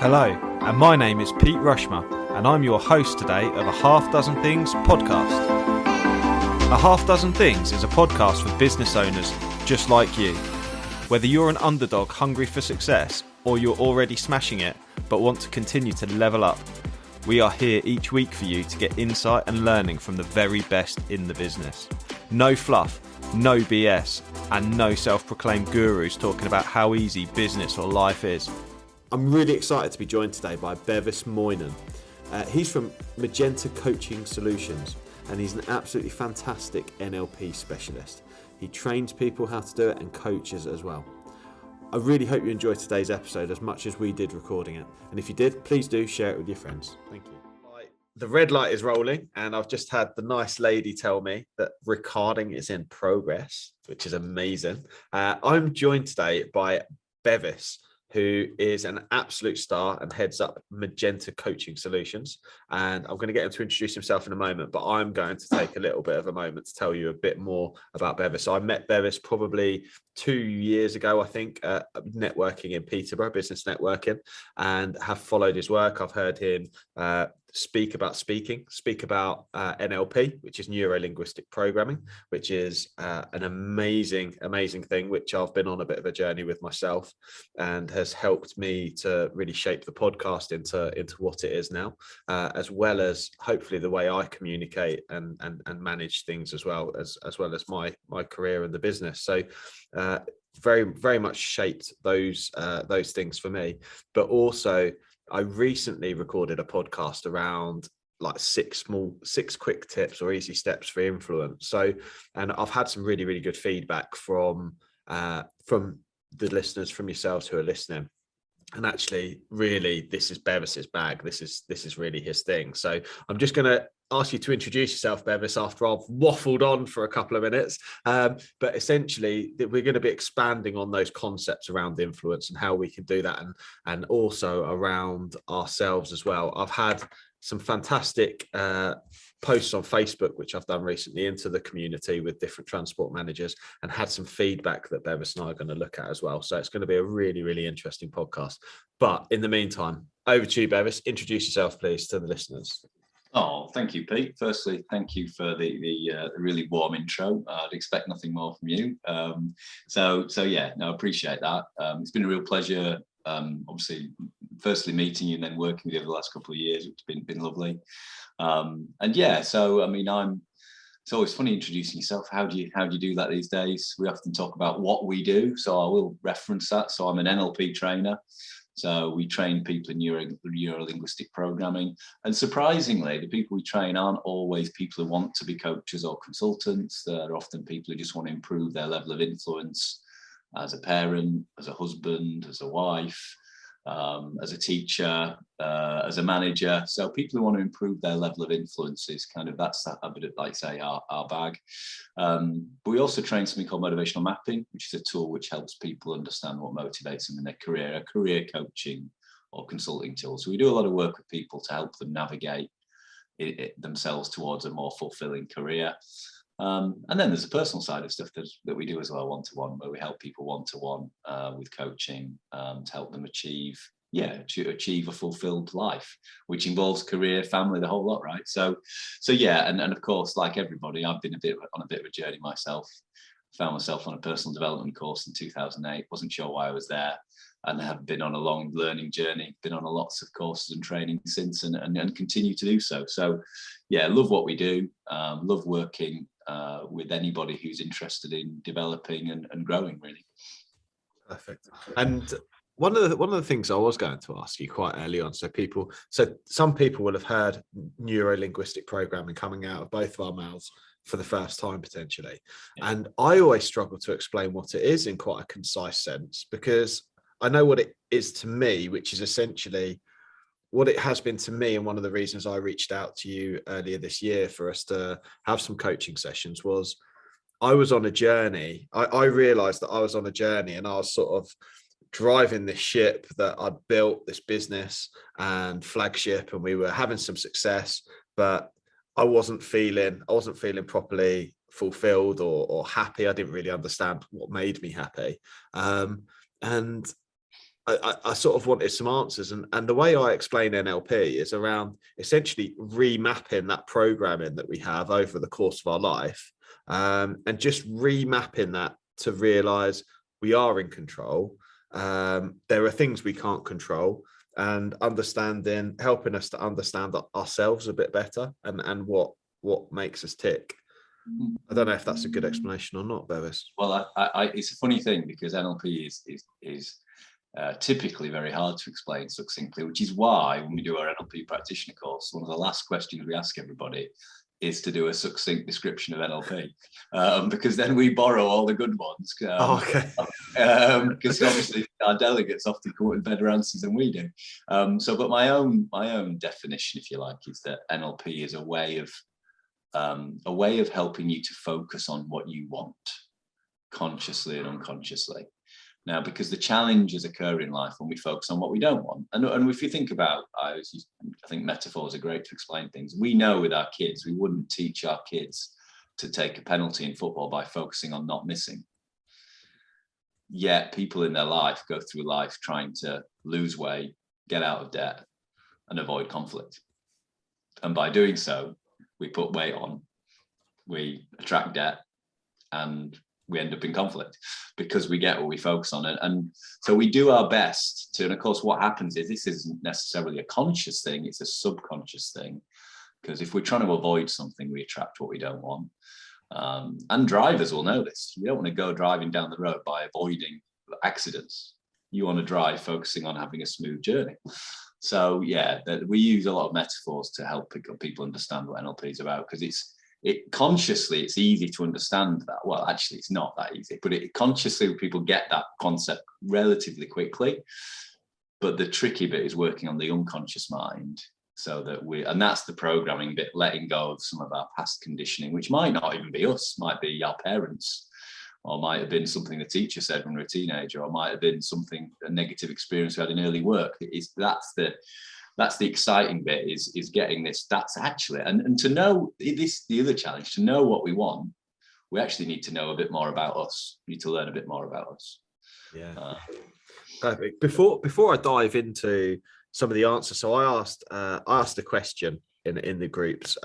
Hello, and my name is Pete Rushmer, and I'm your host today of A Half Dozen Things podcast. A Half Dozen Things is a podcast for business owners just like you. Whether you're an underdog hungry for success, or you're already smashing it but want to continue to level up, we are here each week for you to get insight and learning from the very best in the business. No fluff, no BS, and no self-proclaimed gurus talking about how easy business or life is. I'm really excited to be joined today by Bevis Moynan. He's from Magenta Coaching Solutions, and he's an absolutely fantastic NLP specialist. He trains people how to do it and coaches as well. I really hope you enjoyed today's episode as much as we did recording it. And if you did, please do share it with your friends. Thank you. The red light is rolling, and I've just had the nice lady tell me that recording is in progress, which is amazing. I'm joined today by Bevis, who is an absolute star and heads up Magenta Coaching Solutions. And I'm going to get him to introduce himself in a moment, but I'm going to take a little bit of a moment to tell you a bit more about Bevis. So I met Bevis probably 2 years ago, I think, networking in Peterborough, business networking, and have followed his work. I've heard him speak about NLP, which is neuro-linguistic programming, which is an amazing thing, which I've been on a bit of a journey with myself, and has helped me to really shape the podcast into what it is now, as well as hopefully the way I communicate and manage things as well as my career in the business. So very much shaped those things for me. But also, I recently recorded a podcast around like six quick tips or easy steps for influence. So, and I've had some really good feedback from the listeners, from yourselves who are listening. And actually, really, this is Bevis's bag. This is really his thing. So I'm just going to ask you to introduce yourself, Bevis, after I've waffled on for a couple of minutes. But essentially, we're going to be expanding on those concepts around influence and how we can do that, and also around ourselves as well. I've had some fantastic posts on Facebook, which I've done recently, into the community with different transport managers, and had some feedback that Bevis and I are going to look at as well. So it's going to be a really interesting podcast. But in the meantime, over to you, Bevis. Introduce yourself, please, to the listeners. Oh, thank you, Pete. Firstly, thank you for the really warm intro. I'd expect nothing more from you. So yeah, no, I appreciate that. It's been a real pleasure. Obviously, firstly meeting you and then working with you over the last couple of years. It's been lovely. And yeah, so I mean, it's always funny introducing yourself. How do you do that these days? We often talk about what we do, so I will reference that. So I'm an NLP trainer. So we train people in neuro-linguistic programming. And surprisingly, the people we train aren't always people who want to be coaches or consultants. They're often people who just want to improve their level of influence as a parent, as a husband, as a wife, as a teacher, as a manager. So people who want to improve their level of influence is that's a bit of, like say, our bag. But we also train something called Motivational Mapping, which is a tool which helps people understand what motivates them in their career, a career coaching or consulting tool. So we do a lot of work with people to help them navigate themselves towards a more fulfilling career. And then there's a personal side of stuff that we do as well, one-to-one, where we help people one-to-one with coaching to help them achieve a fulfilled life, which involves career, family, the whole lot, right? So yeah, and of course, like everybody, I've been on a bit of a journey myself. Found myself on a personal development course in 2008. Wasn't sure why I was there, and have been on a long learning journey. Been on lots of courses and training since, and continue to do so. So yeah, love what we do. Love working with anybody who's interested in developing and growing, really. Perfect. And one of the things I was going to ask you quite early on, so some people will have heard neuro-linguistic programming coming out of both of our mouths for the first time potentially. Yeah. And I always struggle to explain what it is in quite a concise sense, because I know what it is to me, which is essentially what it has been to me. And one of the reasons I reached out to you earlier this year for us to have some coaching sessions was I was on a journey. I realized that I was on a journey, and I was sort of driving this ship that I'd built, this business and flagship, and we were having some success, but I wasn't feeling properly fulfilled or happy. I didn't really understand what made me happy. And I sort of wanted some answers, and the way I explain NLP is around essentially remapping that programming that we have over the course of our life, and just remapping that to realize we are in control. There are things we can't control, and helping us to understand ourselves a bit better, and what makes us tick. I don't know if that's a good explanation or not, Bevis. Well, it's a funny thing because NLP is typically very hard to explain succinctly, which is why when we do our NLP practitioner course, one of the last questions we ask everybody is to do a succinct description of NLP, because then we borrow all the good ones. Okay. Because obviously our delegates often come up with better answers than we do. But my own definition, if you like, is that NLP is a way of helping you to focus on what you want, consciously and unconsciously. Now, because the challenges occur in life when we focus on what we don't want. And if you think about, I think metaphors are great to explain things. We know with our kids, we wouldn't teach our kids to take a penalty in football by focusing on not missing. Yet people in their life go through life trying to lose weight, get out of debt, and avoid conflict. And by doing so, we put weight on, we attract debt, and we end up in conflict because we get what we focus on. And so we do our best to, and of course, what happens is this isn't necessarily a conscious thing, it's a subconscious thing. Because if we're trying to avoid something, we attract what we don't want. And drivers will know this. You don't want to go driving down the road by avoiding accidents. You want to drive focusing on having a smooth journey. So yeah, we use a lot of metaphors to help people understand what NLP is about, because consciously it's easy to understand that. Well, actually it's not that easy, but consciously people get that concept relatively quickly. But the tricky bit is working on the unconscious mind, so that and that's the programming bit, letting go of some of our past conditioning, which might not even be us, might be our parents, or might have been something the teacher said when we were a teenager, or might have been a negative experience we had in early work. That's the exciting bit, is getting this. That's actually, and to know this, the other challenge, to know what we want, we actually need to know a bit more about us. We need to learn a bit more about us. Yeah. Perfect. Before I dive into some of the answers, so I asked a question in the groups.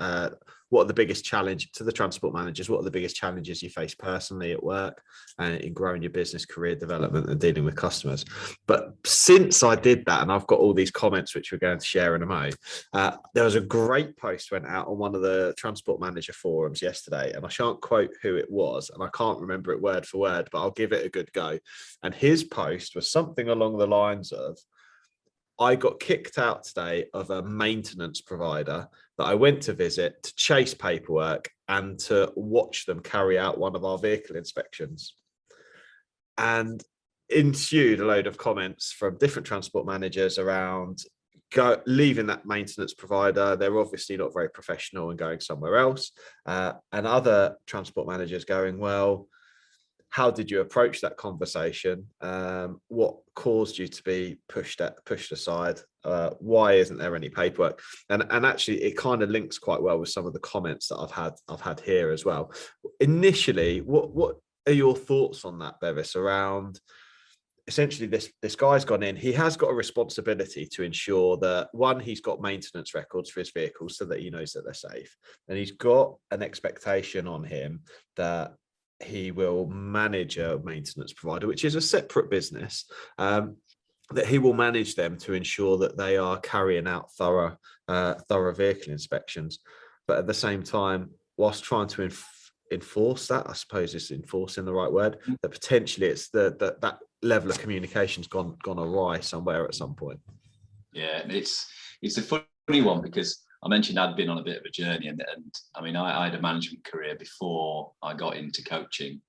What are the biggest challenge to the transport managers? What are the biggest challenges you face personally at work and in growing your business, career development, and dealing with customers? But since I did that, and I've got all these comments which we're going to share in a moment, there was a great post went out on one of the transport manager forums yesterday, and I shan't quote who it was, and I can't remember it word for word, but I'll give it a good go. And his post was something along the lines of, I got kicked out today of a maintenance provider that I went to visit to chase paperwork and to watch them carry out one of our vehicle inspections. And ensued a load of comments from different transport managers around leaving that maintenance provider. They're obviously not very professional and going somewhere else. And other transport managers going, well, how did you approach that conversation? What caused you to be pushed aside? Why isn't there any paperwork? And actually, it kind of links quite well with some of the comments that I've had here as well. Initially, what are your thoughts on that, Bevis? Around essentially, this guy's gone in. He has got a responsibility to ensure that, one, he's got maintenance records for his vehicles so that he knows that they're safe, and he's got an expectation on him that he will manage a maintenance provider, which is a separate business, that he will manage them to ensure that they are carrying out thorough vehicle inspections. But at the same time, whilst trying to enforce that, I suppose is enforcing the right word, that potentially it's that level of communication's gone awry somewhere at some point. Yeah, it's a funny one, because I mentioned I'd been on a bit of a journey, and I mean, I had a management career before I got into coaching,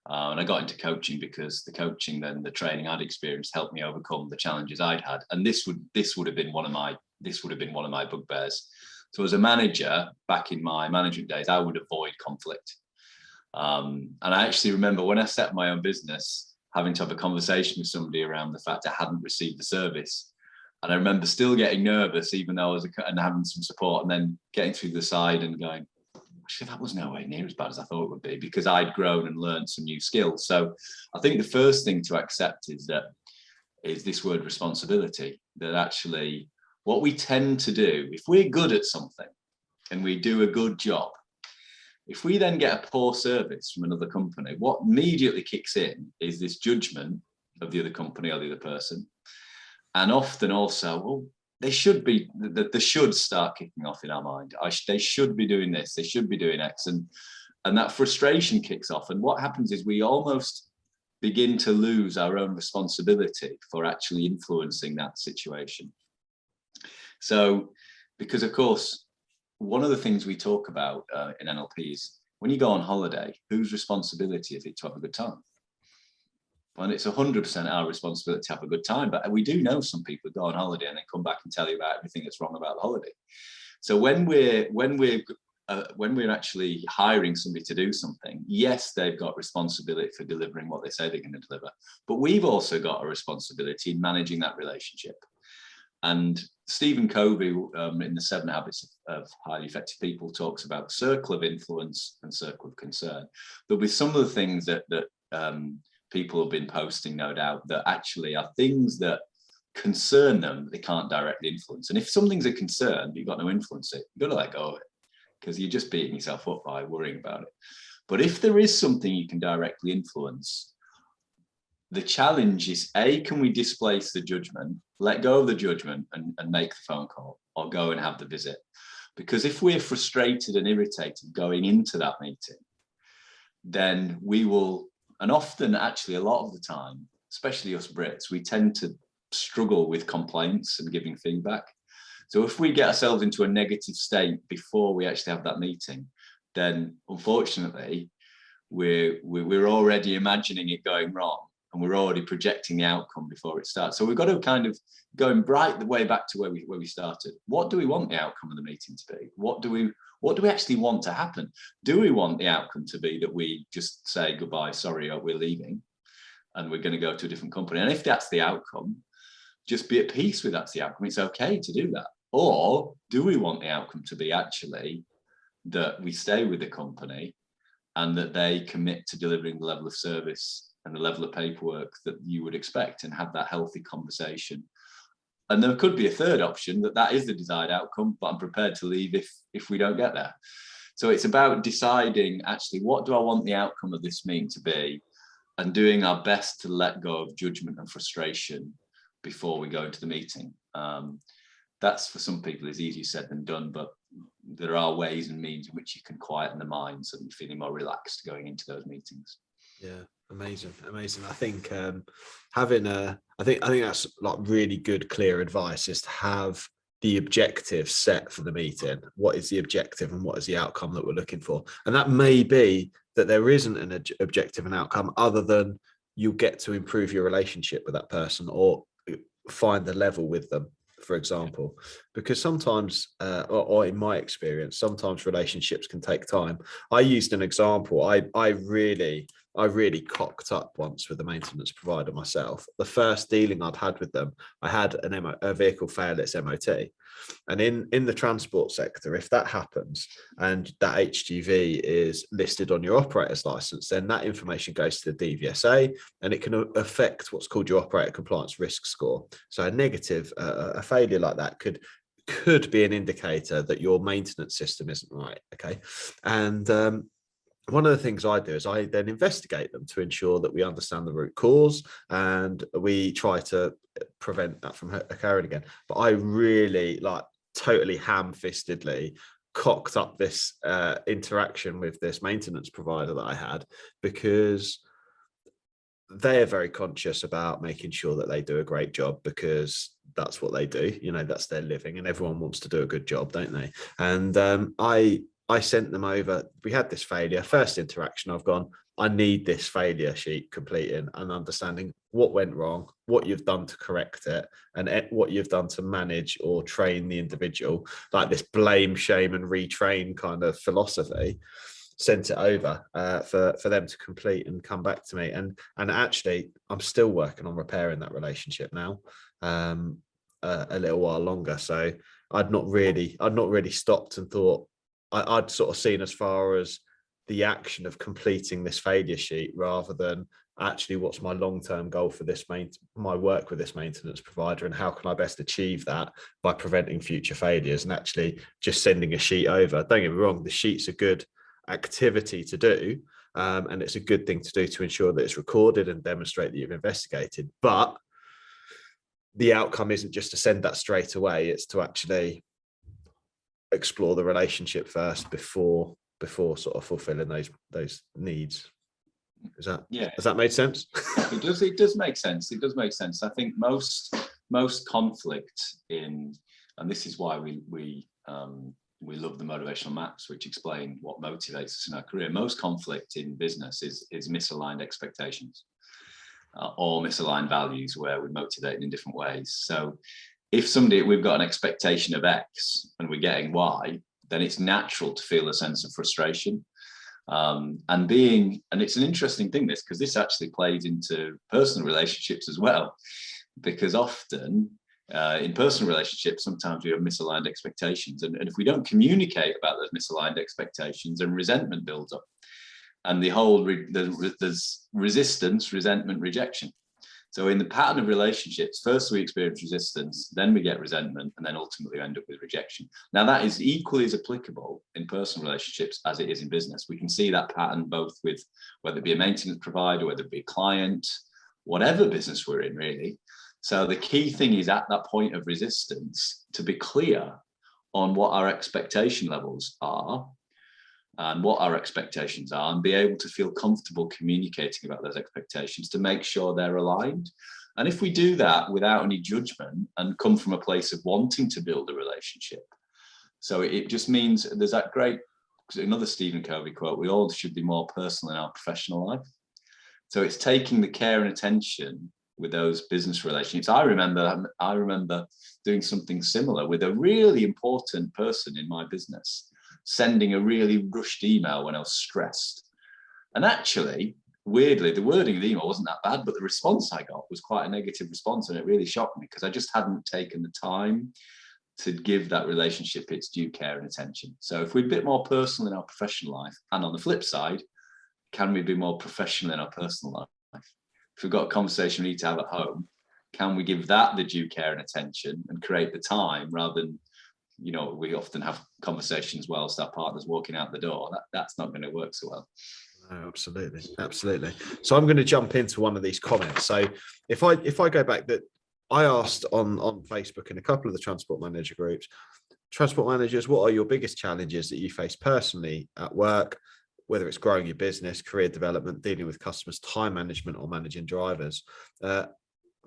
and I got into coaching because the coaching, then the training I'd experienced, helped me overcome the challenges I'd had, and this would have been one of my bugbears. So as a manager back in my management days, I would avoid conflict, and I actually remember when I set my own business, having to have a conversation with somebody around the fact I hadn't received the service. And I remember still getting nervous, even though and having some support, and then getting through the side and going, actually, that was nowhere near as bad as I thought it would be, because I'd grown and learned some new skills. So I think the first thing to accept is that is this word responsibility. That actually what we tend to do, if we're good at something and we do a good job, if we then get a poor service from another company, what immediately kicks in is this judgment of the other company or the other person. And often also, well, they should be, the should start kicking off in our mind. They should be doing this, they should be doing X. And that frustration kicks off. And what happens is we almost begin to lose our own responsibility for actually influencing that situation. So, because of course, one of the things we talk about in NLP is when you go on holiday, whose responsibility is it to have a good time? And it's 100% our responsibility to have a good time. But we do know some people go on holiday and then come back and tell you about everything that's wrong about the holiday. So when we're actually hiring somebody to do something, yes, they've got responsibility for delivering what they say they're going to deliver, but we've also got a responsibility in managing that relationship. And Stephen Covey in the 7 Habits of Highly Effective People talks about the circle of influence and circle of concern. There'll be some of the things that people have been posting, no doubt, that actually are things that concern them, they can't directly influence. And if something's a concern, you've got no influence it, you've got to let go of it, because you're just beating yourself up by worrying about it. But if there is something you can directly influence, the challenge is, A, can we displace the judgment, let go of the judgment and make the phone call or go and have the visit? Because if we're frustrated and irritated going into that meeting, then we will, and often actually a lot of the time, especially us Brits, we tend to struggle with complaints and giving feedback. So if we get ourselves into a negative state before we actually have that meeting, then unfortunately, we're already imagining it going wrong, and we're already projecting the outcome before it starts. So we've got to kind of going right the way back to where we started. What do we want the outcome of the meeting to be? What do we actually want to happen? Do we want the outcome to be that we just say goodbye, sorry, we're leaving, and we're going to go to a different company? And if that's the outcome, just be at peace with that's the outcome. It's okay to do that. Or do we want the outcome to be actually that we stay with the company and that they commit to delivering the level of service and the level of paperwork that you would expect, and have that healthy conversation? And there could be a third option, that is the desired outcome, but I'm prepared to leave if we don't get there. So it's about deciding, actually, what do I want the outcome of this meeting to be, and doing our best to let go of judgment and frustration before we go into the meeting. That's, for some people, is easier said than done, but there are ways and means in which you can quieten the mind so that you're feeling more relaxed going into those meetings. Yeah, amazing. I think I think that's like really good, clear advice, is to have the objective set for the meeting. What is the objective and what is the outcome that we're looking for? And that may be that there isn't an objective and outcome other than you'll get to improve your relationship with that person or find the level with them, for example, because sometimes, or in my experience, sometimes relationships can take time. I used an example. I really cocked up once with the maintenance provider myself. The first dealing I'd had with them, I had a vehicle fail its MOT. And in the transport sector, if that happens and that HGV is listed on your operator's license, then that information goes to the DVSA and it can affect what's called your operator compliance risk score. So a negative, a failure like that could be an indicator that your maintenance system isn't right. Okay. And one of the things I do is I then investigate them to ensure that we understand the root cause and we try to prevent that from occurring again. But I really totally ham-fistedly cocked up this interaction with this maintenance provider that I had, because they are very conscious about making sure that they do a great job, because that's what they do. You know, that's their living, and everyone wants to do a good job, don't they? And I sent them over. We had this failure. First interaction, I've gone, I need this failure sheet completing and understanding what went wrong, what you've done to correct it, and what you've done to manage or train the individual, like this blame, shame, and retrain kind of philosophy. Sent it over for them to complete and come back to me. And actually, I'm still working on repairing that relationship now, a little while longer. So I'd not really stopped and thought. I'd sort of seen as far as the action of completing this failure sheet rather than actually, what's my long-term goal for my work with this maintenance provider, and how can I best achieve that by preventing future failures? And actually just sending a sheet over. Don't get me wrong, the sheet's a good activity to do, and it's a good thing to do to ensure that it's recorded and demonstrate that you've investigated. But the outcome isn't just to send that straight away, it's to actually explore the relationship first before sort of fulfilling those needs. Does that make sense? It does make sense. It does make sense. I think most conflict and this is why we love the motivational maps, which explain what motivates us in our career. Most conflict in business is misaligned expectations or misaligned values, where we're motivated in different ways. So if we've got an expectation of X and we're getting Y, then it's natural to feel a sense of frustration. And it's an interesting thing, because this actually plays into personal relationships as well, because often in personal relationships, sometimes we have misaligned expectations. And if we don't communicate about those misaligned expectations, and resentment builds up, and there's resistance, resentment, rejection. So in the pattern of relationships, first we experience resistance, then we get resentment, and then ultimately we end up with rejection. Now that is equally as applicable in personal relationships as it is in business. We can see that pattern both with whether it be a maintenance provider, whether it be a client, whatever business we're in, really. So the key thing is at that point of resistance to be clear on what our expectation levels are and what our expectations are, and be able to feel comfortable communicating about those expectations to make sure they're aligned. And if we do that without any judgment and come from a place of wanting to build a relationship, so it just means there's that great, another Stephen Covey quote, we all should be more personal in our professional life. So it's taking the care and attention with those business relationships. I remember doing something similar with a really important person in my business, sending a really rushed email when I was stressed. And actually, weirdly, the wording of the email wasn't that bad, but the response I got was quite a negative response. And it really shocked me, because I just hadn't taken the time to give that relationship its due care and attention. So if we're a bit more personal in our professional life, and on the flip side, can we be more professional in our personal life? If we've got a conversation we need to have at home, can we give that the due care and attention and create the time, rather than, we often have conversations whilst our partner's walking out the door. That's not going to work so well. No, absolutely. So I'm going to jump into one of these comments. So if I go back, that I asked on Facebook in a couple of the transport manager groups, transport managers, what are your biggest challenges that you face personally at work, whether it's growing your business, career development, dealing with customers, time management, or managing drivers?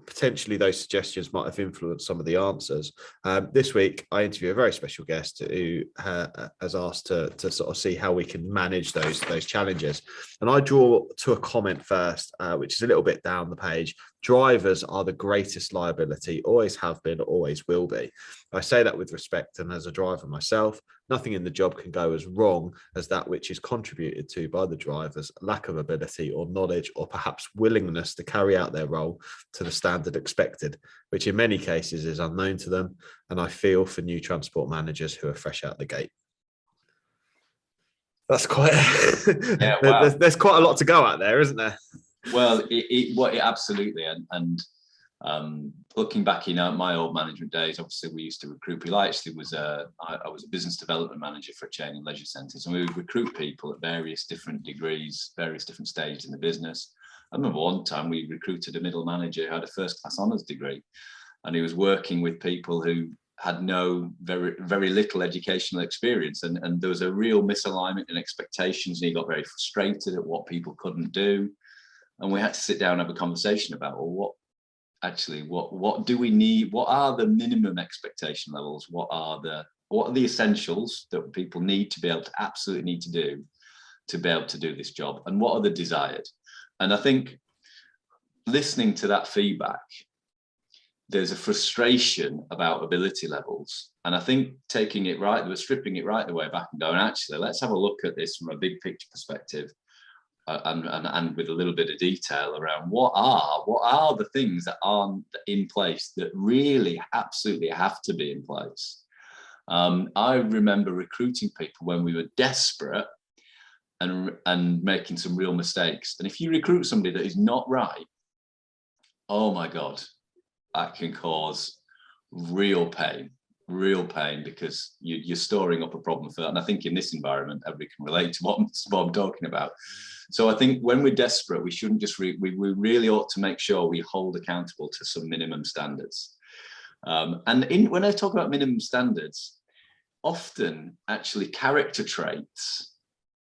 Potentially those suggestions might have influenced some of the answers. This week, I interview a very special guest who has asked to sort of see how we can manage those challenges. And I draw to a comment first, which is a little bit down the page. Drivers are the greatest liability, always have been, always will be. I say that with respect, and as a driver myself, nothing in the job can go as wrong as that which is contributed to by the driver's lack of ability or knowledge, or perhaps willingness to carry out their role to the standard expected, which in many cases is unknown to them. And I feel for new transport managers who are fresh out the gate. That's quite wow. There's quite a lot to go at there, isn't there? Well, absolutely. And looking back in my old management days, obviously we used to recruit people. I was a business development manager for a chain of leisure centres, and we would recruit people at various different degrees, various different stages in the business. I remember one time we recruited a middle manager who had a first-class honours degree, and he was working with people who had very little educational experience, and there was a real misalignment in expectations, and he got very frustrated at what people couldn't do. And we had to sit down and have a conversation about, well, what do we need? What are the minimum expectation levels? What are the essentials that people absolutely need to do to be able to do this job? And what are the desired? And I think listening to that feedback, there's a frustration about ability levels. And I think stripping it right the way back and going, actually, let's have a look at this from a big picture perspective. And with a little bit of detail around what are the things that aren't in place that really absolutely have to be in place. I remember recruiting people when we were desperate, and making some real mistakes. And if you recruit somebody that is not right, oh my God, that can cause real pain, because you're storing up a problem for that. And I think in this environment, everybody can relate to what I'm talking about. So I think when we're desperate, we shouldn't just, we really ought to make sure we hold accountable to some minimum standards. When I talk about minimum standards, often actually character traits,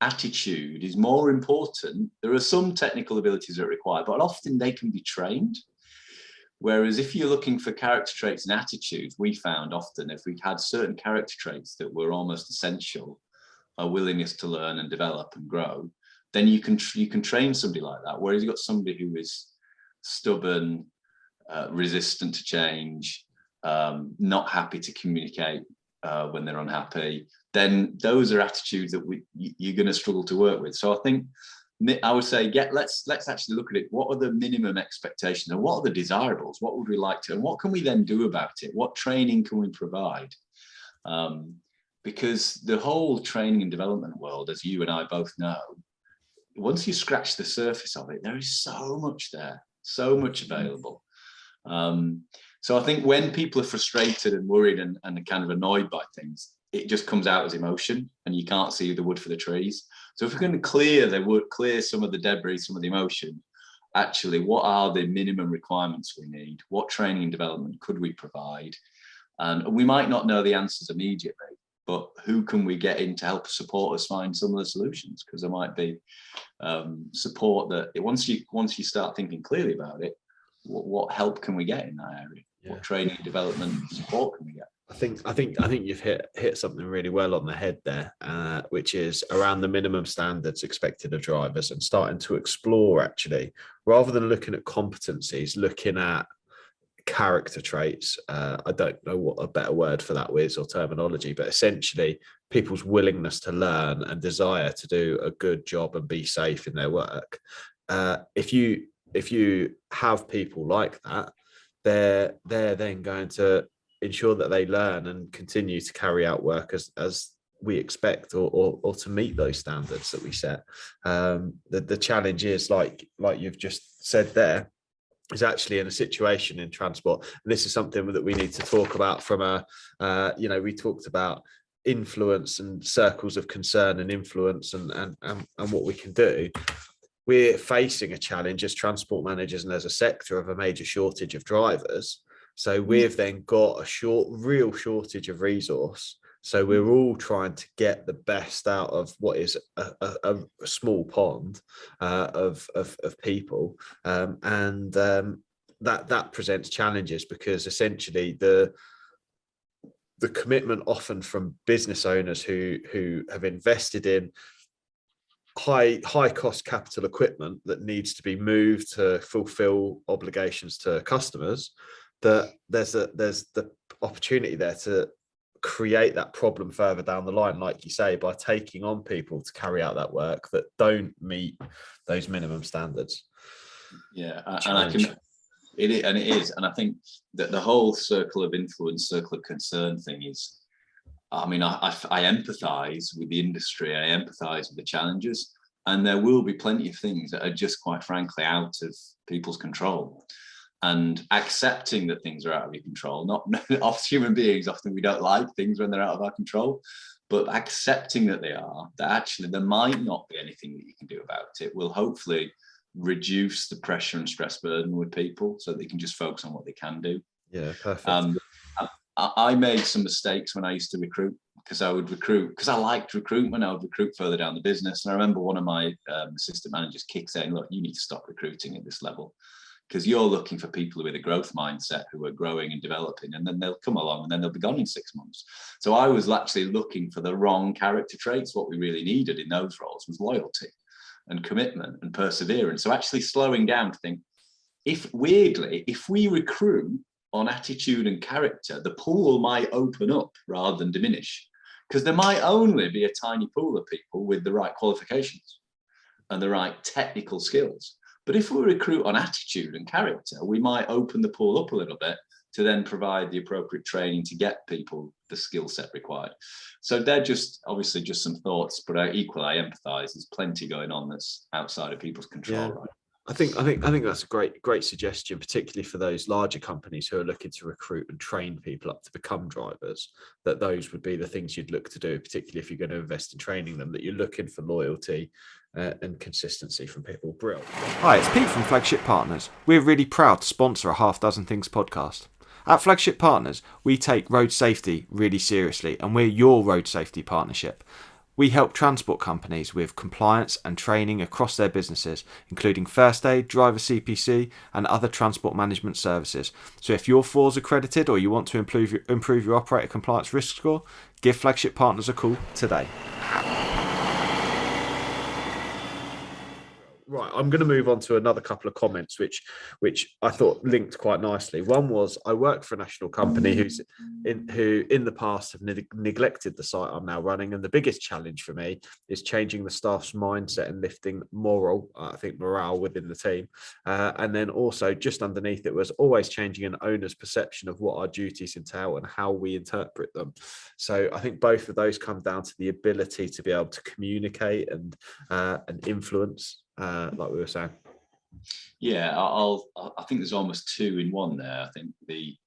attitude is more important. There are some technical abilities that are required, but often they can be trained. Whereas if you're looking for character traits and attitudes, we found often if we had certain character traits that were almost essential, a willingness to learn and develop and grow, then you can train somebody like that. Whereas you've got somebody who is stubborn, resistant to change, not happy to communicate when they're unhappy, then those are attitudes that you're going to struggle to work with. So I think I would say, let's actually look at it. What are the minimum expectations and what are the desirables? What would we like to, and what can we then do about it? What training can we provide? Because the whole training and development world, as you and I both know, once you scratch the surface of it, there is so much there, so much available. So I think when people are frustrated and worried and kind of annoyed by things, it just comes out as emotion and you can't see the wood for the trees. So if we're going to clear some of the debris, some of the emotion, actually, what are the minimum requirements we need? What training and development could we provide? And we might not know the answers immediately, but who can we get in to help support us find some of the solutions? Because there might be support that once you start thinking clearly about it, what help can we get in that area? Yeah. What training and development support can we get? I think you've hit something really well on the head there, which is around the minimum standards expected of drivers and starting to explore, actually, rather than looking at competencies, looking at character traits. I don't know what a better word for that is or terminology, but essentially people's willingness to learn and desire to do a good job and be safe in their work. If you have people like that, they're then going to ensure that they learn and continue to carry out work as we expect or to meet those standards that we set. The challenge is, like you've just said there, is actually in a situation in transport. And this is something that we need to talk about from we talked about influence and circles of concern and influence and what we can do. We're facing a challenge as transport managers and as a sector of a major shortage of drivers. So we've then got a real shortage of resource. So we're all trying to get the best out of what is a small pond of people, and that presents challenges, because essentially the commitment often from business owners who have invested in high cost capital equipment that needs to be moved to fulfill obligations to customers, that there's the opportunity there to create that problem further down the line, like you say, by taking on people to carry out that work that don't meet those minimum standards. Yeah, it is, and I think that the whole circle of influence, circle of concern thing is, I mean, I empathise with the industry, I empathise with the challenges, and there will be plenty of things that are just quite frankly out of people's control. And accepting that things are out of your control, not us human beings, often we don't like things when they're out of our control, but accepting that they are, that actually there might not be anything that you can do about it, will hopefully reduce the pressure and stress burden with people so that they can just focus on what they can do. Yeah, perfect. I made some mistakes when I used to recruit, because I liked recruitment. I would recruit further down the business. And I remember one of my assistant managers saying, look, you need to stop recruiting at this level, because you're looking for people with a growth mindset who are growing and developing, and then they'll come along and then they'll be gone in 6 months. So I was actually looking for the wrong character traits. What we really needed in those roles was loyalty and commitment and perseverance. So actually slowing down to think, if we recruit on attitude and character, the pool might open up rather than diminish, because there might only be a tiny pool of people with the right qualifications and the right technical skills. But if we recruit on attitude and character, we might open the pool up a little bit to then provide the appropriate training to get people the skill set required. So they're just obviously just some thoughts, but equally I empathise. There's plenty going on that's outside of people's control, right? I think that's a great suggestion, particularly for those larger companies who are looking to recruit and train people up to become drivers. That those would be the things you'd look to do, particularly if you're going to invest in training them. That you're looking for loyalty and consistency from people. Brilliant. Hi, it's Pete from Flagship Partners. We're really proud to sponsor a Half Dozen Things podcast. At Flagship Partners, we take road safety really seriously, and we're your road safety partnership. We help transport companies with compliance and training across their businesses, including first aid, driver CPC, and other transport management services. So if you're FORS accredited or you want to improve your operator compliance risk score, give Flagship Partners a call today. Right, I'm going to move on to another couple of comments, which I thought linked quite nicely. One was, I work for a national company who in the past have neglected the site I'm now running, and the biggest challenge for me is changing the staff's mindset and lifting morale within the team. And then also just underneath it was always changing an owner's perception of what our duties entail and how we interpret them. So I think both of those come down to the ability to be able to communicate and influence. Like we were saying. Yeah, I think there's almost two in one there. I think the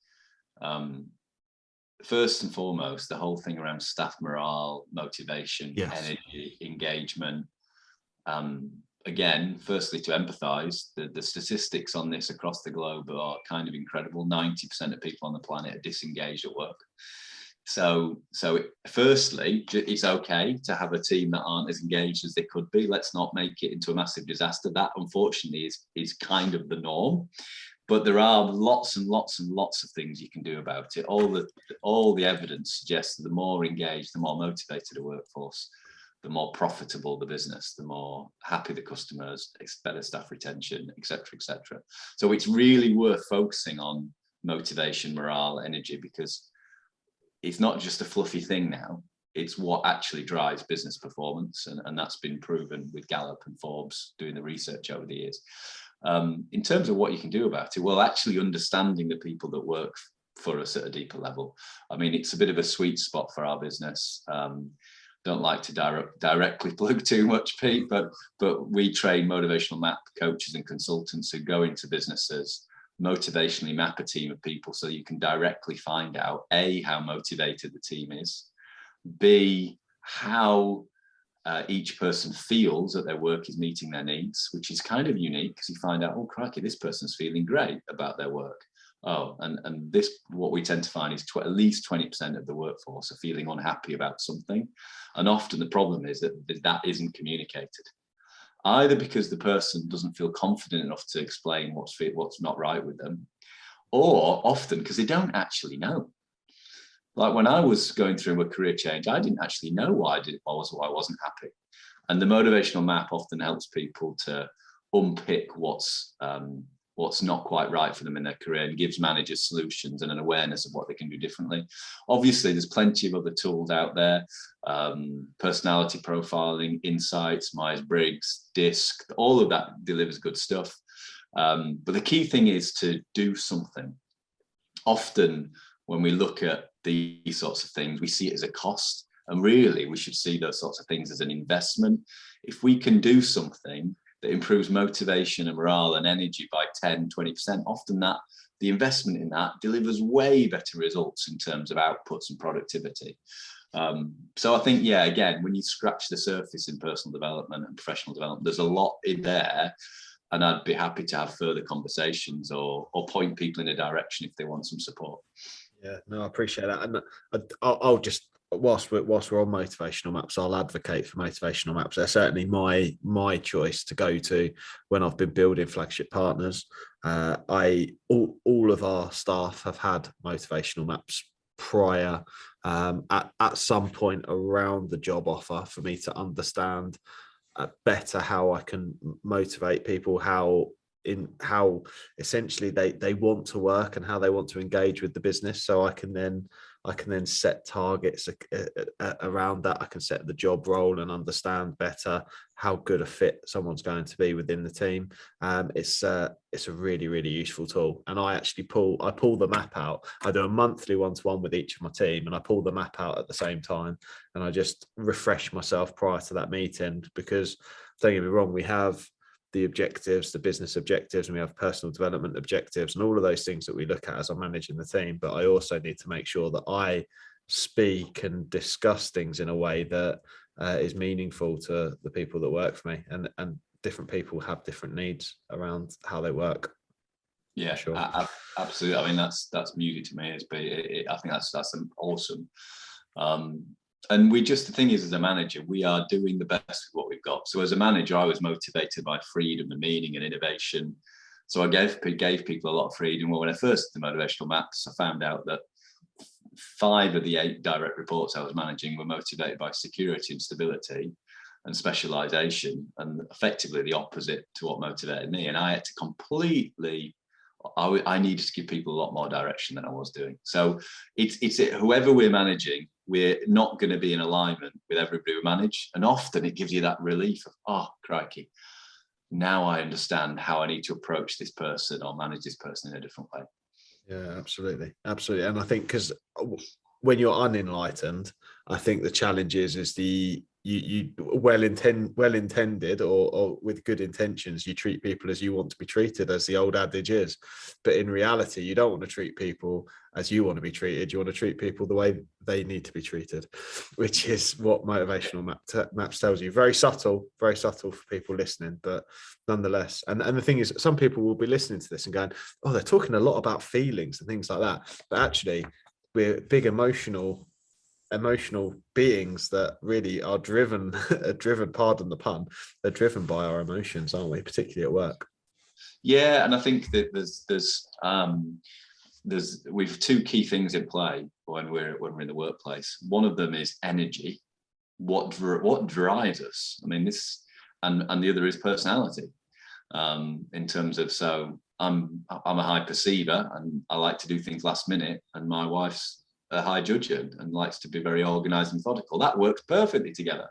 first and foremost, the whole thing around staff morale, motivation, energy, engagement. Again, firstly, to empathise, the statistics on this across the globe are kind of incredible. 90% of people on the planet are disengaged at work. So firstly, it's okay to have a team that aren't as engaged as they could be. Let's not make it into a massive disaster. That, unfortunately, is kind of the norm. But there are lots and lots and lots of things you can do about it. All the evidence suggests that the more engaged, the more motivated a workforce, the more profitable the business, the more happy the customers, better staff retention, etc., etc. So it's really worth focusing on motivation, morale, energy, because it's not just a fluffy thing now. It's what actually drives business performance. And that's been proven with Gallup and Forbes doing the research over the years. In terms of what you can do about it, well, actually understanding the people that work for us at a deeper level. I mean, it's a bit of a sweet spot for our business. Don't like to directly plug too much, Pete, but we train motivational map coaches and consultants who go into businesses, motivationally map a team of people so you can directly find out A, how motivated the team is, B, how each person feels that their work is meeting their needs, which is kind of unique because you find out, oh crikey, this person's feeling great about their work. Oh, and this, what we tend to find is at least 20% of the workforce are feeling unhappy about something. And often the problem is that isn't communicated. Either because the person doesn't feel confident enough to explain what's not right with them, or often because they don't actually know. Like when I was going through a career change, I didn't actually know why I wasn't happy. And the motivational map often helps people to unpick what's not quite right for them in their career and gives managers solutions and an awareness of what they can do differently. Obviously, there's plenty of other tools out there, personality profiling, insights, Myers-Briggs, DISC, all of that delivers good stuff. But the key thing is to do something. Often when we look at these sorts of things, we see it as a cost. And really, we should see those sorts of things as an investment. If we can do something that improves motivation and morale and energy by 10, 20%, often the investment in that delivers way better results in terms of outputs and productivity. So I think, yeah, again, when you scratch the surface in personal development and professional development, there's a lot in there, and I'd be happy to have further conversations or point people in a direction if they want some support. Yeah, no, I appreciate that. And I'll just, whilst we're on motivational maps, I'll advocate for motivational maps. They're certainly my choice to go to when I've been building Flagship Partners. All of our staff have had motivational maps prior at some point around the job offer for me to understand better how I can motivate people, how in how essentially they want to work and how they want to engage with the business. So I can then set targets around that. I can set the job role and understand better how good a fit someone's going to be within the team. It's a really, really useful tool. And I actually pull the map out. I do a monthly one-to-one with each of my team, and I pull the map out at the same time. And I just refresh myself prior to that meeting, because don't get me wrong, we have the objectives, the business objectives, and we have personal development objectives, and all of those things that we look at as I'm managing the team. But I also need to make sure that I speak and discuss things in a way that is meaningful to the people that work for me, and different people have different needs around how they work. Yeah, sure. Absolutely. I mean, that's music to me. I think that's awesome. And the thing is, as a manager, we are doing the best with what we've got. So as a manager, I was motivated by freedom and meaning and innovation. So I gave people a lot of freedom. Well, when I first did the Motivational Maps, I found out that 5 of the 8 direct reports I was managing were motivated by security and stability and specialization, and effectively the opposite to what motivated me. And I had to completely, I needed to give people a lot more direction than I was doing. So it's whoever we're managing, we're not going to be in alignment with everybody we manage. And often it gives you that relief of, oh, crikey, now I understand how I need to approach this person or manage this person in a different way. Yeah, absolutely. Absolutely. And I think because when you're unenlightened, I think the challenge is you well intended or with good intentions, you treat people as you want to be treated, as the old adage is. But in reality, you don't want to treat people as you want to be treated. You want to treat people the way they need to be treated, which is what Motivational Maps tells you. Very subtle for people listening, but nonetheless. And the thing is, some people will be listening to this and going, oh, they're talking a lot about feelings and things like that. But actually, we're big emotional beings that really are driven, pardon the pun, they're driven by our emotions, aren't we? Particularly at work. Yeah, and I think that we've 2 key things in play when we're in the workplace. One of them is energy. What drives us? I mean, and the other is personality. In terms of, so I'm a high perceiver and I like to do things last minute, and my wife's a high judger and likes to be very organized and methodical. That works perfectly together.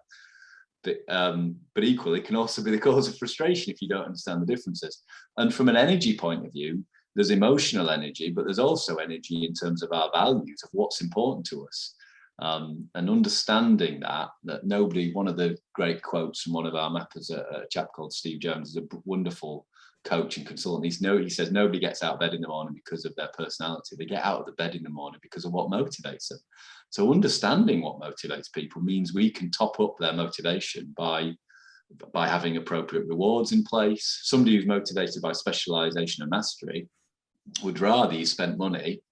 But equally, it can also be the cause of frustration if you don't understand the differences. And from an energy point of view, there's emotional energy, but there's also energy in terms of our values, of what's important to us. And understanding that one of the great quotes from one of our mappers, a chap called Steve Jones, is a wonderful coach and consultant. He says nobody gets out of bed in the morning because of their personality. They get out of the bed in the morning because of what motivates them. So understanding what motivates people means we can top up their motivation by having appropriate rewards in place. Somebody who's motivated by specialization and mastery would rather you spent money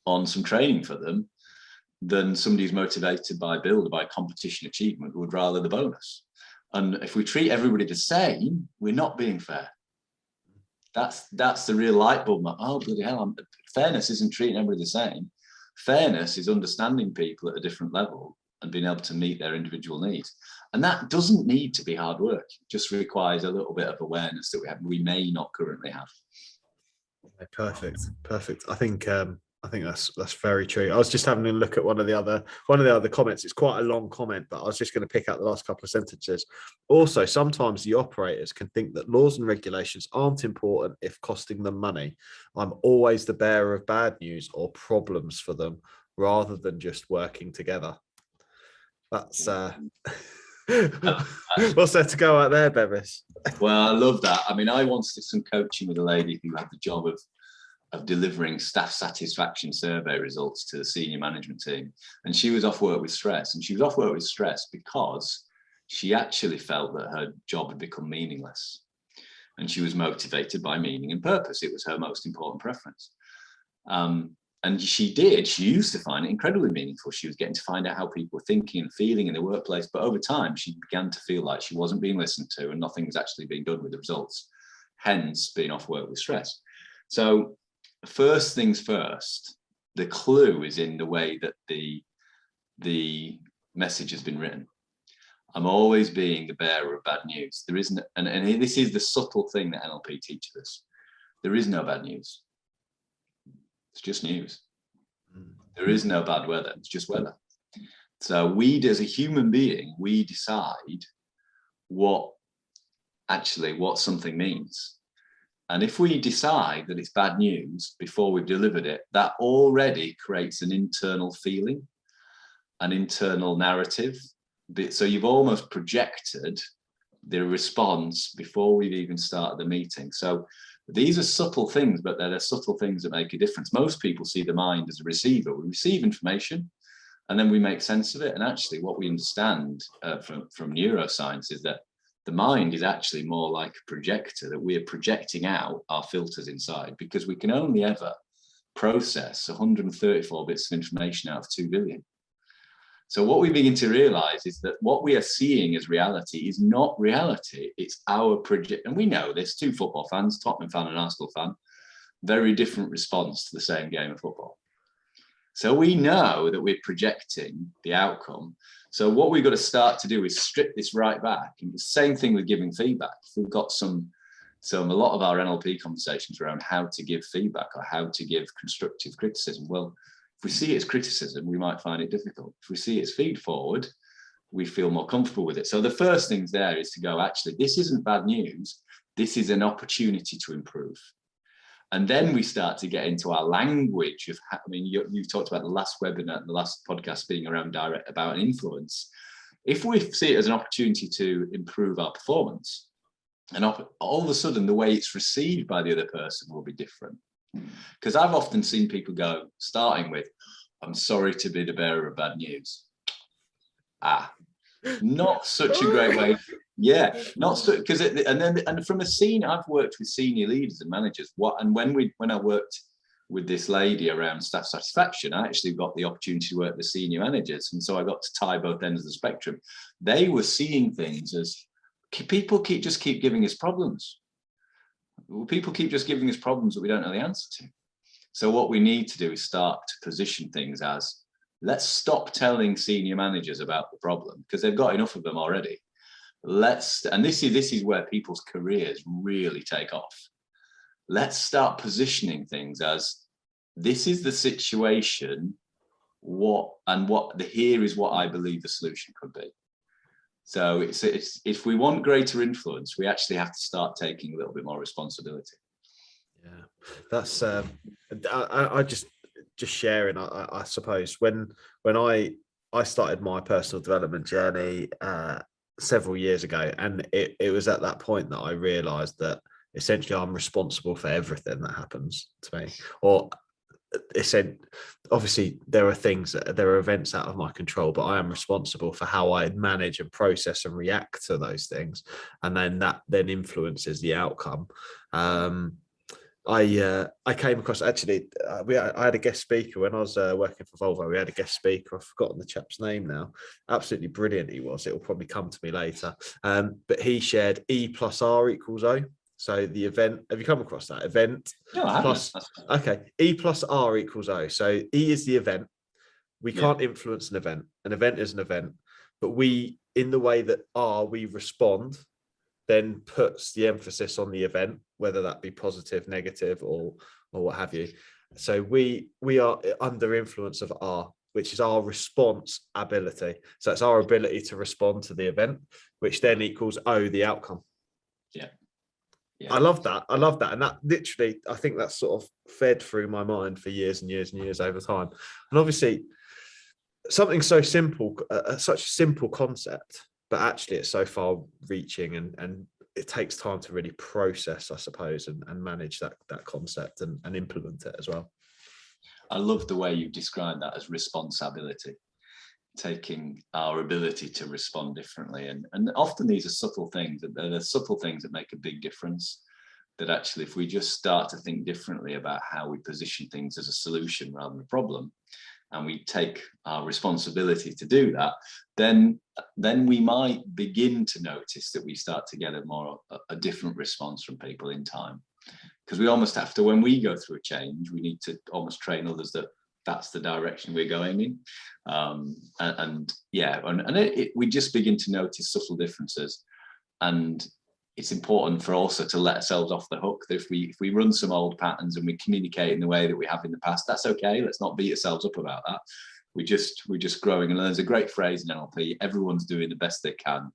on some training for them than somebody who's motivated by build or by competition achievement would rather the bonus. And if we treat everybody the same, we're not being fair. That's the real light bulb. Oh, bloody hell, fairness isn't treating everybody the same. Fairness is understanding people at a different level and being able to meet their individual needs. And that doesn't need to be hard work. It just requires a little bit of awareness that we may not currently have. Perfect. I think that's very true. I was just having a look at one of the other comments. It's quite a long comment, but I was just going to pick out the last couple of sentences. Also, sometimes the operators can think that laws and regulations aren't important if costing them money. I'm always the bearer of bad news or problems for them rather than just working together. That's what's there to go out there, Bevis? Well, I love that. I mean, I once did some coaching with a lady who had the job of delivering staff satisfaction survey results to the senior management team. And she was off work with stress. And she was off work with stress because she actually felt that her job had become meaningless. And she was motivated by meaning and purpose. It was her most important preference. And she used to find it incredibly meaningful. She was getting to find out how people were thinking and feeling in the workplace. But over time, she began to feel like she wasn't being listened to and nothing was actually being done with the results, hence being off work with stress. So first things first, the clue is in the way that the message has been written. I'm always being the bearer of bad news. There isn't, and this is the subtle thing that NLP teaches us. There is no bad news. It's just news. There is no bad weather. It's just weather. So we, as a human being, we decide what something means. And if we decide that it's bad news before we've delivered it, that already creates an internal feeling, an internal narrative. So you've almost projected the response before we've even started the meeting. So these are subtle things, but they're the subtle things that make a difference. Most people see the mind as a receiver. We receive information and then we make sense of it. And actually what we understand from neuroscience is that the mind is actually more like a projector, that we are projecting out our filters inside, because we can only ever process 134 bits of information out of 2 billion. So what we begin to realize is that what we are seeing as reality is not reality, it's our project. And we know this, 2 football fans, Tottenham fan and Arsenal fan, very different response to the same game of football. So we know that we're projecting the outcome. So what we've got to start to do is strip this right back. And the same thing with giving feedback. We've got a lot of our NLP conversations around how to give feedback or how to give constructive criticism. Well, if we see it as criticism, we might find it difficult. If we see it as feed forward, we feel more comfortable with it. So the first thing there is to go, actually, this isn't bad news. This is an opportunity to improve. And then we start to get into our language of, you've talked about the last webinar and the last podcast being around about an influence. If we see it as an opportunity to improve our performance, and all of a sudden the way it's received by the other person will be different. Because I've often seen people go, starting with, I'm sorry to be the bearer of bad news. Not such a great way. Yeah, not so, because and from a senior, I've worked with senior leaders and managers. When I worked with this lady around staff satisfaction, I actually got the opportunity to work with senior managers, and so I got to tie both ends of the spectrum. They were seeing things as people keep giving us problems. People keep just giving us problems that we don't know the answer to. So what we need to do is start to position things as, let's stop telling senior managers about the problem, because they've got enough of them already. And this is where people's careers really take off. Let's start positioning things as, this is the situation, here is what I believe the solution could be. So it's if we want greater influence, we actually have to start taking a little bit more responsibility. Yeah, that's I just sharing. I suppose when I started my personal development journey several years ago, and it was at that point that I realised that essentially I'm responsible for everything that happens to me, or it said, obviously there are events out of my control, but I am responsible for how I manage and process and react to those things, and then that influences the outcome. I came across, actually, I had a guest speaker when I was working for Volvo. We had a guest speaker. I've forgotten the chap's name now. Absolutely brilliant he was. It will probably come to me later. But he shared E plus R equals O. So the event, have you come across that? Event plus, okay, E plus R equals O. So E is the event. We can't influence an event. An event is an event. But we, in the way that R, we respond, then puts the emphasis on the event, whether that be positive, negative, or what have you. So we are under influence of R, which is our response ability. So it's our ability to respond to the event, which then equals O, the outcome. Yeah. I love that. And that literally, I think that's sort of fed through my mind for years and years and years over time. And obviously something so simple, such a simple concept, but actually it's so far reaching, and it takes time to really process, I suppose, and manage that concept and implement it as well. I love the way you described that as responsibility, taking our ability to respond differently. And often these are subtle things, they're the subtle things that make a big difference, that actually if we just start to think differently about how we position things as a solution rather than a problem, and we take our responsibility to do that, then we might begin to notice that we start to get a different response from people in time. Because we almost have to, when we go through a change, we need to almost train others that that's the direction we're going in. We just begin to notice subtle differences. And it's important for also to let ourselves off the hook. That if we run some old patterns and we communicate in the way that we have in the past, that's okay. Let's not beat ourselves up about that. We're just growing. And there's a great phrase in NLP: everyone's doing the best they can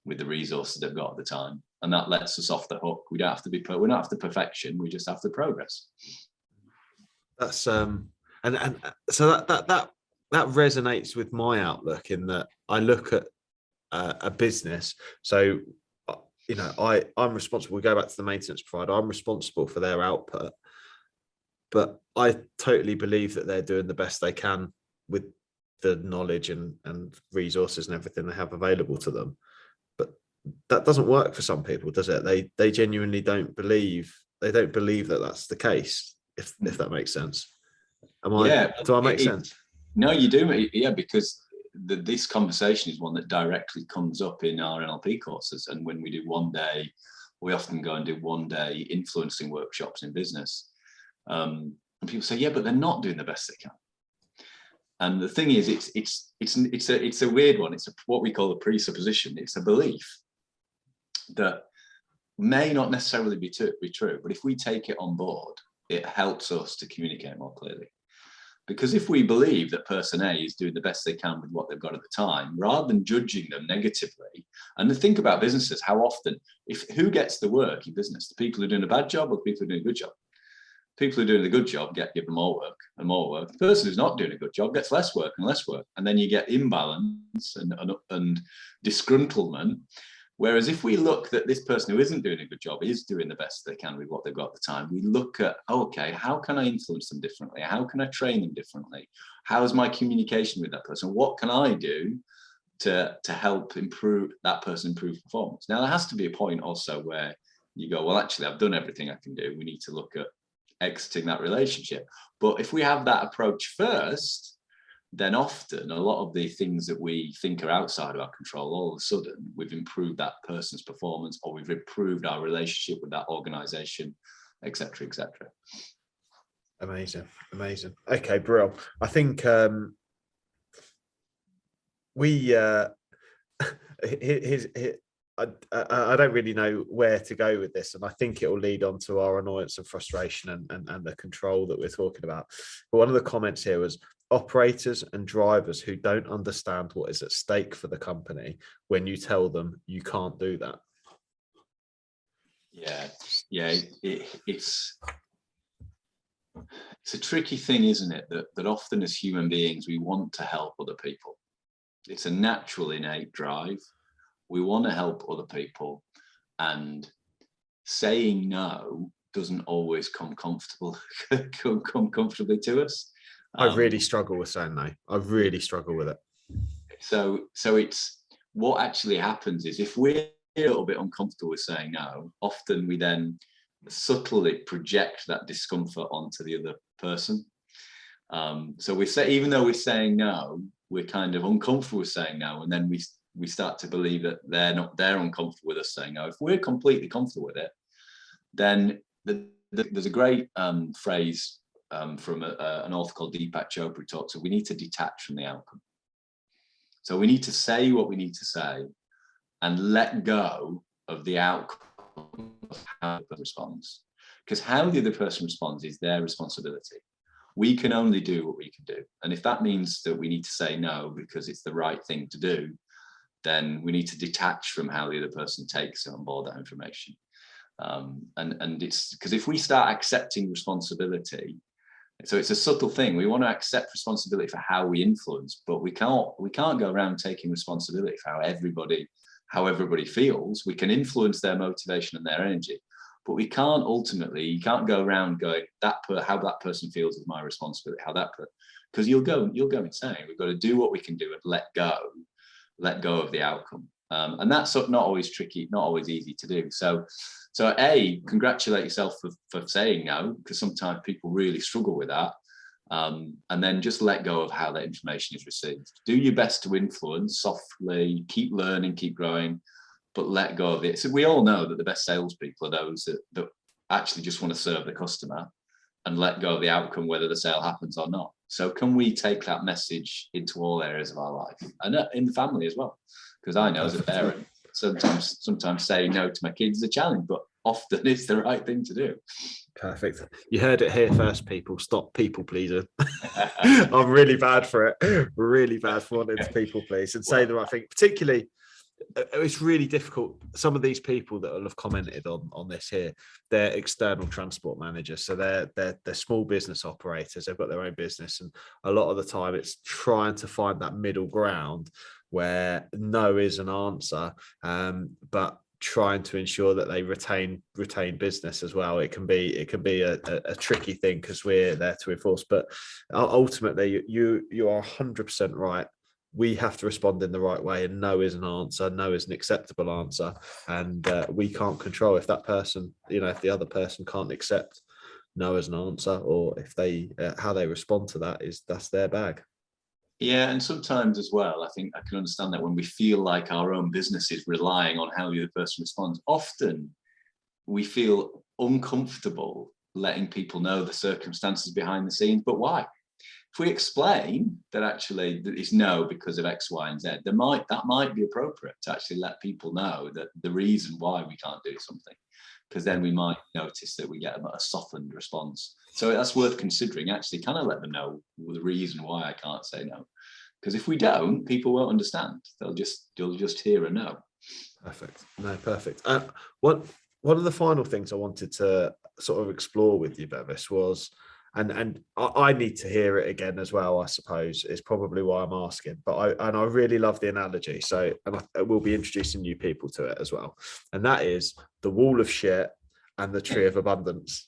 with the resources they've got at the time, and that lets us off the hook. We don't have to be. We're not after perfection. We just have to progress. That's and so that resonates with my outlook, in that I look at a business. So, you know, I'm responsible. We go back to the maintenance provider. I'm responsible for their output, but I totally believe that they're doing the best they can with the knowledge and resources and everything they have available to them. But that doesn't work for some people, does it? They genuinely don't believe that that's the case, if that makes sense. Do I make sense? No, you do. Yeah, because this conversation is one that directly comes up in our NLP courses. And when we do one day, we often go and do one day influencing workshops in business. And people say, yeah, but they're not doing the best they can. And the thing is, it's a weird one. It's what we call a presupposition. It's a belief that may not necessarily be true, but if we take it on board, it helps us to communicate more clearly. Because if we believe that person A is doing the best they can with what they've got at the time, rather than judging them negatively, and think about businesses, how often, who gets the work in business? The people who are doing a bad job or the people who are doing a good job? People who are doing the good job get given more work and more work. The person who's not doing a good job gets less work and less work. And then you get imbalance and disgruntlement. Whereas if we look that this person who isn't doing a good job is doing the best they can with what they've got at the time, we look at, okay, how can I influence them differently? How can I train them differently? How is my communication with that person? What can I do to help improve that person, improve performance? Now, there has to be a point also where you go, well, actually, I've done everything I can do. We need to look at exiting that relationship. But if we have that approach first, then often a lot of the things that we think are outside of our control, all of a sudden we've improved that person's performance, or we've improved our relationship with that organization, etc., etc. Amazing. Okay, brilliant. I think I don't really know where to go with this, and I think it will lead on to our annoyance and frustration and the control that we're talking about. But one of the comments here was operators and drivers who don't understand what is at stake for the company when you tell them you can't do that. It's a tricky thing, isn't it? That often as human beings, we want to help other people. It's a natural innate drive. We want to help other people, and saying no doesn't always come comfortably to us. I really struggle with saying no. I really struggle with it. So it's what actually happens is, if we're a little bit uncomfortable with saying no, often we then subtly project that discomfort onto the other person. So we say, even though we're saying no, we're kind of uncomfortable with saying no, and then we start to believe that they're uncomfortable with us saying no. If we're completely comfortable with it, then there's a great phrase from an author called Deepak Chopra, who talks, so we need to detach from the outcome. So we need to say what we need to say and let go of the outcome of how the person responds. Because how the other person responds is their responsibility. We can only do what we can do. And if that means that we need to say no because it's the right thing to do, then we need to detach from how the other person takes on board that information. And it's because if we start accepting responsibility, so it's a subtle thing. We want to accept responsibility for how we influence, but we can't go around taking responsibility for how everybody feels. We can influence their motivation and their energy, but we can't you can't go around going how that person feels is my responsibility. Because you'll go insane. We've got to do what we can do and let go of the outcome. And that's not always tricky, not always easy to do. So congratulate yourself for saying no, because sometimes people really struggle with that. And then just let go of how that information is received. Do your best to influence softly, keep learning, keep growing, but let go of it. So we all know that the best salespeople are those that actually just want to serve the customer and let go of the outcome, whether the sale happens or not. So can we take that message into all areas of our life and in the family as well? Because I know as a parent, sometimes saying no to my kids is a challenge, but often it's the right thing to do. Perfect. You heard it here first, people. Stop people pleasing. I'm really bad for it. Really bad for wanting to people please and say the right thing. Particularly, it's really difficult. Some of these people that will have commented on this here, they're external transport managers. So they're small business operators. They've got their own business. And a lot of the time it's trying to find that middle ground where no is an answer, but trying to ensure that they retain business as well. It can be a tricky thing because we're there to enforce, but ultimately you are 100% right. We have to respond in the right way, and no is an answer. No is an acceptable answer, and we can't control if that person, if the other person can't accept no as an answer, or if they how they respond to that's their bag. Yeah, and sometimes as well, I think I can understand that when we feel like our own business is relying on how the other person responds, often we feel uncomfortable letting people know the circumstances behind the scenes. But why? If we explain that actually it's no because of X, Y, and Z, that might be appropriate to actually let people know that the reason why we can't do something, because then we might notice that we get a softened response. So that's worth considering. Actually, can I let them know the reason why I can't say no? Because if we don't, people won't understand. They'll just hear a no. Perfect. No, perfect. One of the final things I wanted to sort of explore with you, Bevis, was, and I need to hear it again as well, I suppose, is probably why I'm asking. But I really love the analogy. So, and I will be introducing new people to it as well. And that is the wall of shit and the tree of abundance.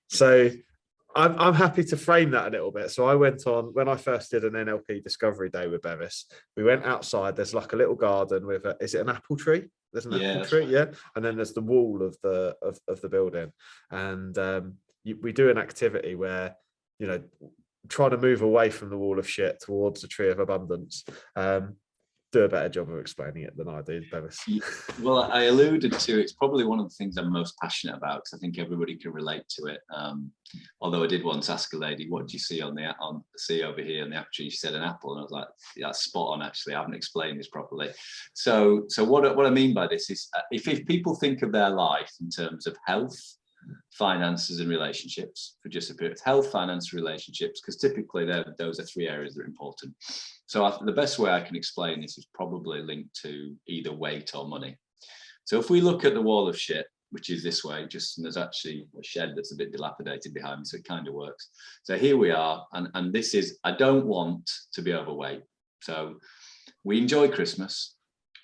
So I'm happy to frame that a little bit. So I went on, when I first did an NLP discovery day with Bevis, we went outside. There's like a little garden with is it an apple tree? There's an apple tree, yeah. And then there's the wall of the building. And we do an activity where, trying to move away from the wall of shit towards the tree of abundance. Do a better job of explaining it than I do, Bevis. Well, I alluded to it's probably one of the things I'm most passionate about, because I think everybody can relate to it. Although I did once ask a lady, what do you see over here on the apple tree? She said an apple, and I was like, yeah, that's spot on. Actually, I haven't explained this properly. So what I mean by this is, if people think of their life in terms of health, finances, and relationships, for just a period, health, finance, relationships, because typically those are three areas that are important. So the best way I can explain this is probably linked to either weight or money. So if we look at the wall of shit, which is this way, and there's actually a shed that's a bit dilapidated behind me, so it kind of works. So here we are, and this is, I don't want to be overweight. So we enjoy Christmas,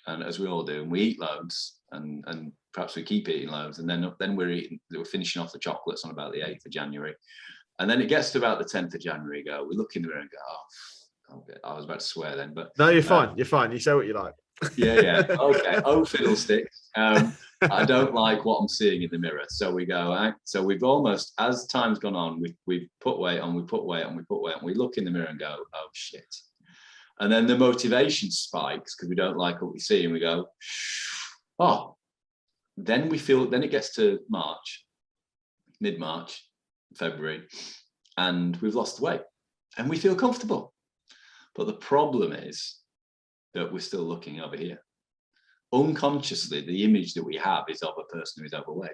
and as we all do, and we eat loads, and perhaps we keep eating loads, and then we're finishing off the chocolates on about the 8th of January. And then it gets to about the 10th of January, we look in the mirror and go, I was about to swear then, but no, you're fine. You're fine. You say what you like. Yeah. Okay. Oh, fiddlesticks. I don't like what I'm seeing in the mirror. So we go. So we've almost, as time's gone on, we've put weight on, we put weight on, we put weight on. We look in the mirror and go, oh shit. And then the motivation spikes because we don't like what we see, and we go, oh. Then it gets to March, mid-March, February, and we've lost weight, and we feel comfortable. But the problem is that we're still looking over here. Unconsciously, the image that we have is of a person who is overweight.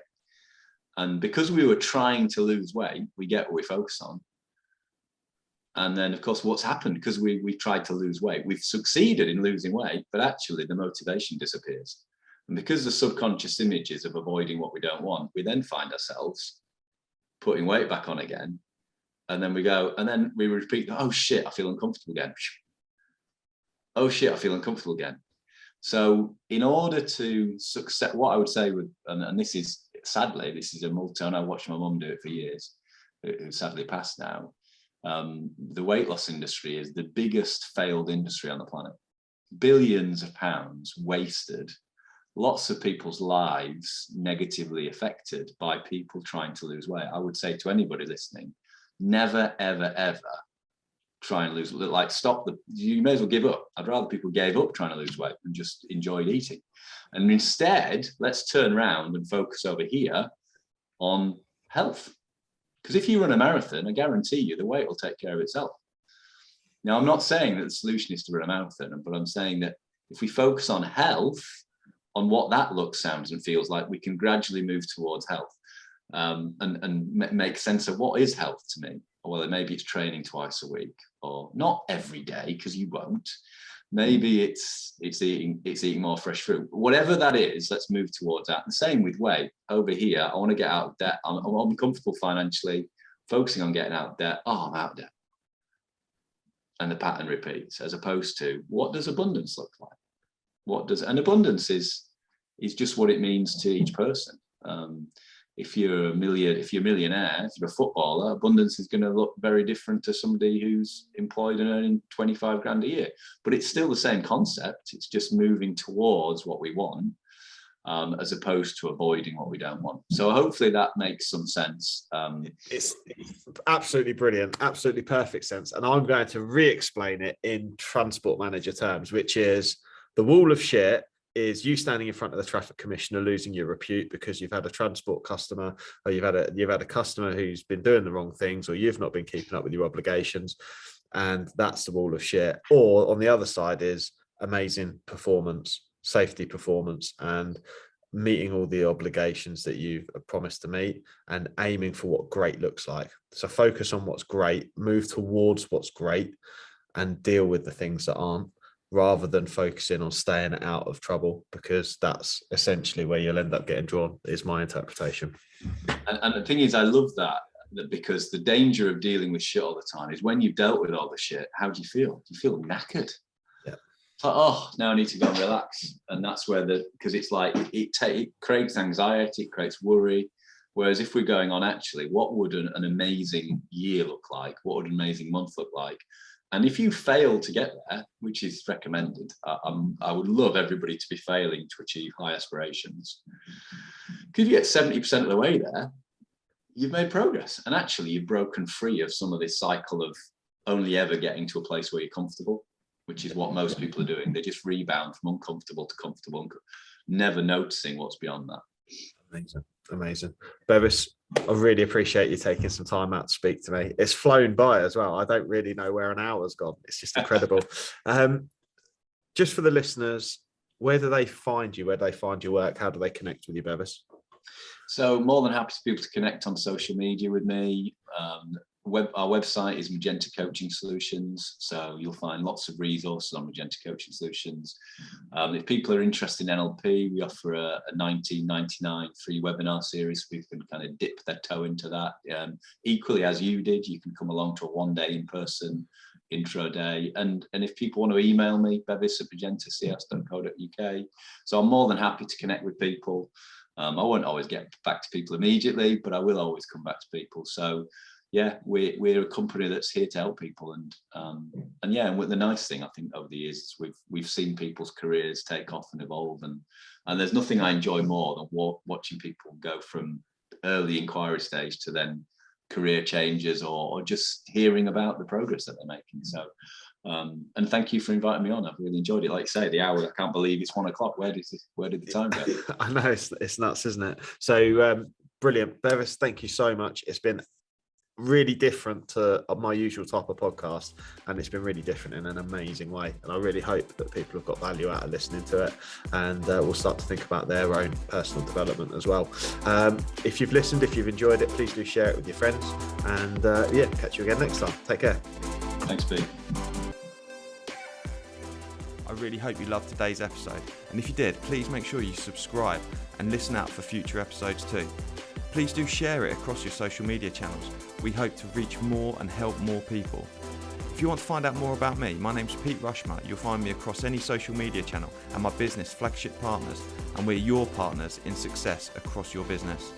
And because we were trying to lose weight, we get what we focus on. And then, of course, what's happened, because we've tried to lose weight, we've succeeded in losing weight, but actually the motivation disappears. And because the subconscious images of avoiding what we don't want, we then find ourselves putting weight back on again. And then we go, and then we repeat, oh shit, I feel uncomfortable again. Oh shit, I feel uncomfortable again. So in order to success, what I would say and this is, sadly, this is a and I watched my mum do it for years, who sadly passed now. The weight loss industry is the biggest failed industry on the planet. Billions of pounds wasted. Lots of people's lives negatively affected by people trying to lose weight. I would say to anybody listening, never, ever, ever try and lose, like you may as well give up. I'd rather people gave up trying to lose weight and just enjoyed eating. And instead, let's turn around and focus over here on health. Because if you run a marathon, I guarantee you the weight will take care of itself. Now, I'm not saying that the solution is to run a marathon, but I'm saying that if we focus on health, on what that looks, sounds and feels like, we can gradually move towards health, and make sense of what is health to me. Well, maybe it's training twice a week, or not every day, because you won't. Maybe it's eating more fresh fruit. Whatever that is, let's move towards that. The same with weight. Over here, I want to get out of debt. I'm comfortable financially, focusing on getting out of debt. Oh, I'm out of debt. And the pattern repeats, as opposed to, what does abundance look like? And abundance is just what it means to each person. If you're a millionaire, if you're a footballer, abundance is going to look very different to somebody who's employed and earning 25 grand a year. But it's still the same concept. It's just moving towards what we want, as opposed to avoiding what we don't want. So hopefully that makes some sense. It's absolutely brilliant, absolutely perfect sense. And I'm going to re-explain it in transport manager terms, which is the wall of shit is you standing in front of the traffic commissioner losing your repute because you've had a transport customer, or you've had a customer who's been doing the wrong things, or you've not been keeping up with your obligations, and that's the wall of shit. Or on the other side is amazing performance, safety performance, and meeting all the obligations that you've promised to meet, and aiming for what great looks like. So focus on what's great, move towards what's great, and deal with the things that aren't, rather than focusing on staying out of trouble, because that's essentially where you'll end up getting drawn, is my interpretation. And the thing is, I love that because the danger of dealing with shit all the time is when you've dealt with all the shit, how do you feel? You feel knackered. Yeah. It's like, oh, now I need to go and relax. And that's where because it's like, it creates anxiety, it creates worry. Whereas if we're going on, actually, what would an amazing year look like? What would an amazing month look like? And if you fail to get there, which is recommended, I would love everybody to be failing to achieve high aspirations. Because if you get 70% of the way there, you've made progress. And actually, you've broken free of some of this cycle of only ever getting to a place where you're comfortable, which is what most people are doing. They just rebound from uncomfortable to comfortable, never noticing what's beyond that. Amazing. Bevis, I really appreciate you taking some time out to speak to me. It's flown by as well. I don't really know where an hour's gone. It's just incredible. Just for the listeners, where do they find you? Where do they find your work? How do they connect with you, Bevis? So more than happy to be able to connect on social media with me. Our website is Magenta Coaching Solutions, so you'll find lots of resources on Magenta Coaching Solutions. If people are interested in NLP, we offer a $19.99 free webinar series. We can kind of dip their toe into that. Equally, as you did, you can come along to a one-day in-person intro day. And if people want to email me, bevis@magentacs.co.uk. So I'm more than happy to connect with people. I won't always get back to people immediately, but I will always come back to people. So yeah, we're a company that's here to help people, and the nice thing I think over the years is we've seen people's careers take off and evolve, and there's nothing I enjoy more than watching people go from early inquiry stage to then career changes, or just hearing about the progress that they're making. So and thank you for inviting me on. I've really enjoyed it. Like you say, the hour, I can't believe it's 1 o'clock. Where did the time go? I know, it's nuts, isn't it? So brilliant, Bevis, thank you so much. It's been really different to my usual type of podcast, and it's been really different in an amazing way, and I really hope that people have got value out of listening to it, and will start to think about their own personal development as well. If you've listened, if you've enjoyed it, please do share it with your friends, and catch you again next time. Take care. Thanks, Pete. I really hope you loved today's episode, and if you did, please make sure you subscribe and listen out for future episodes too. Please do share it across your social media channels. We hope to reach more and help more people. If you want to find out more about me, my name's Pete Rushmer. You'll find me across any social media channel, and my business, Flagship Partners, and we're your partners in success across your business.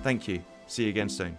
Thank you. See you again soon.